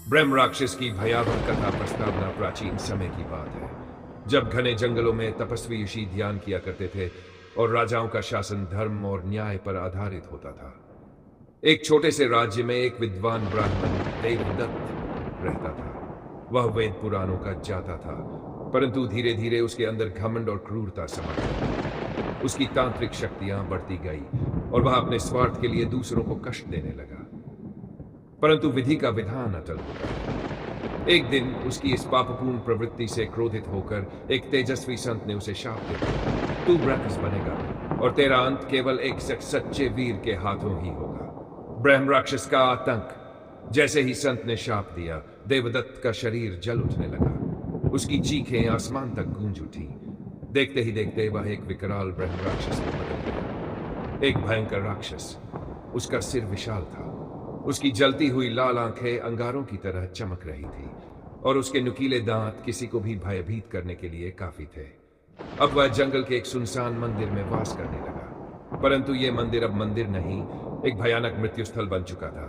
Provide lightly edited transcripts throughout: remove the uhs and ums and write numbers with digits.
ब्रह्म राक्षस की भयावह कथा प्रस्तावना प्राचीन समय की बात है, जब घने जंगलों में तपस्वी ऋषि ध्यान किया करते थे और राजाओं का शासन धर्म और न्याय पर आधारित होता था। एक छोटे से राज्य में एक विद्वान ब्राह्मण देवदत्त रहता था। वह वेद पुराणों का ज्ञाता था, परंतु धीरे धीरे उसके अंदर घमंड और क्रूरता समा गई। उसकी तांत्रिक शक्तियां बढ़ती गई और वह अपने स्वार्थ के लिए दूसरों को कष्ट देने लगा। परंतु विधि का विधान अटल होता। एक दिन उसकी इस पापपूर्ण प्रवृत्ति से क्रोधित होकर एक तेजस्वी संत ने उसे शाप दिया, तू ब्रह्मस बनेगा और तेरा अंत केवल एक सच्चे वीर के हाथों ही होगा। ब्रह्म राक्षस का आतंक। जैसे ही संत ने शाप दिया, देवदत्त का शरीर जल उठने लगा। उसकी चीखें आसमान तक गूंज उठी। देखते ही देखते वह एक विकराल ब्रह्म राक्षस में बदल गया। एक भयंकर राक्षस। उसका सिर विशाल था, उसकी जलती हुई लाल आंखें अंगारों की तरह चमक रही थी और उसके नुकीले दांत किसी को भी भयभीत करने के लिए काफी थे। अब वह जंगल के एक सुनसान मंदिर में वास करने लगा, परंतु यह मंदिर अब मंदिर नहीं, एक भयानक मृत्यु स्थल बन चुका था।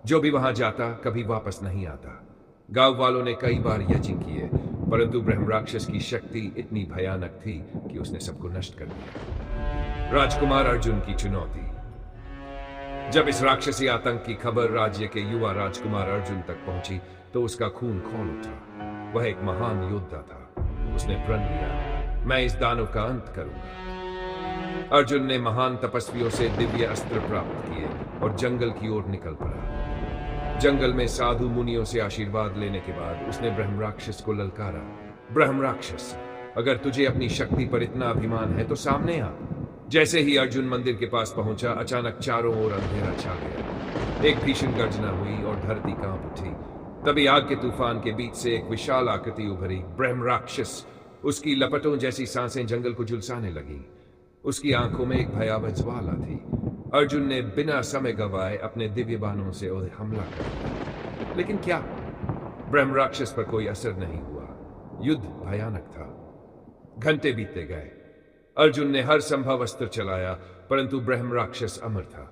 जो भी वहां जाता कभी वापस नहीं आता। गांव वालों ने कई बार यज्ञ किए, परंतु ब्रह्म राक्षस की शक्ति इतनी भयानक थी कि उसने सबको नष्ट कर दिया। राजकुमार अर्जुन की चुनौती। जब इस राक्षसी आतंक की खबर राज्य के युवा राजकुमार अर्जुन तक पहुंची तो उसका खून खौल उठा। वह एक महान योद्धा था। उसने प्रण लिया, मैं इस दानव का अंत करूंगा। अर्जुन ने महान तपस्वियों से दिव्य अस्त्र प्राप्त किए और जंगल की ओर निकल पड़ा। जंगल में साधु मुनियों से आशीर्वाद लेने के बाद उसने ब्रह्म राक्षस को ललकारा, ब्रह्म राक्षस, अगर तुझे अपनी शक्ति पर इतना अभिमान है तो सामने आ। जैसे ही अर्जुन मंदिर के पास पहुंचा, अचानक चारों ओर अंधेरा छा गया। एक भीषण गर्जना हुई और धरती कांप उठी। तभी आग के तूफान के बीच से एक विशाल आकृति उभरी, ब्रह्म राक्षस। उसकी लपटों जैसी सांसें जंगल को झुलसाने लगी। उसकी आंखों में एक भयावह ज्वाला थी। अर्जुन ने बिना समय गंवाए अपने दिव्य बाणों से हमला कर दिया, लेकिन क्या, ब्रह्म राक्षस पर कोई असर नहीं हुआ। युद्ध भयानक था। घंटे बीतते गए। अर्जुन ने हर संभव अस्त्र चलाया, परंतु ब्रह्म राक्षस अमर था।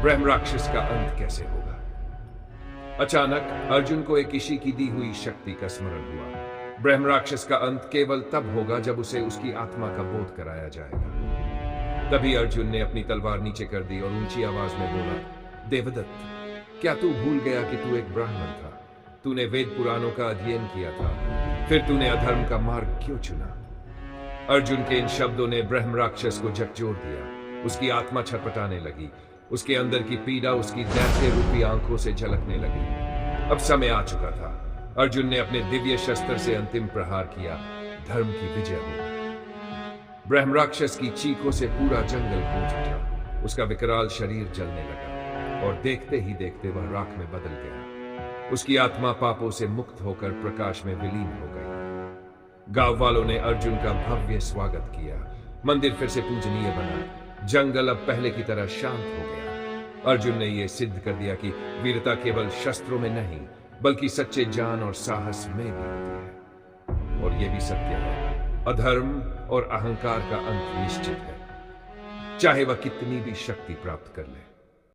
ब्रह्म राक्षस का अंत कैसे होगा? अचानक अर्जुन को एक ऋषि की दी हुई शक्ति का स्मरण हुआ। ब्रह्म राक्षस का अंत केवल तब होगा जब उसे उसकी आत्मा का बोध कराया जाएगा। तभी अर्जुन ने अपनी तलवार नीचे कर दी और ऊंची आवाज में बोला, देवदत्त, क्या तू भूल गया कि तू एक ब्राह्मण था? तूने वेद पुराणों का अध्ययन किया था, फिर तूने अधर्म का मार्ग क्यों चुना? अर्जुन के इन शब्दों ने ब्रह्म राक्षस को झकझोर दिया। उसकी आत्मा छटपटाने लगी। उसके अंदर की पीड़ा उसकी दैत्य रूपी आंखों से झलकने लगी। अब समय आ चुका था। अर्जुन ने अपने दिव्य शस्त्र से अंतिम प्रहार किया। धर्म की विजय हो। ब्रह्म राक्षस की चीखों से पूरा जंगल गूंज उठा। उसका विकराल शरीर जलने लगा और देखते ही देखते वह राख में बदल गया। उसकी आत्मा पापों से मुक्त होकर प्रकाश में विलीन हो गई। गांव वालों ने अर्जुन का भव्य स्वागत किया। मंदिर फिर से पूजनीय बना। जंगल अब पहले की तरह शांत हो गया। अर्जुन ने यह सिद्ध कर दिया कि वीरता केवल शस्त्रों में नहीं, बल्कि सच्चे जान और साहस में भी होती है। और यह भी सत्य है, अधर्म और अहंकार का अंत निश्चित है, चाहे वह कितनी भी शक्ति प्राप्त कर ले।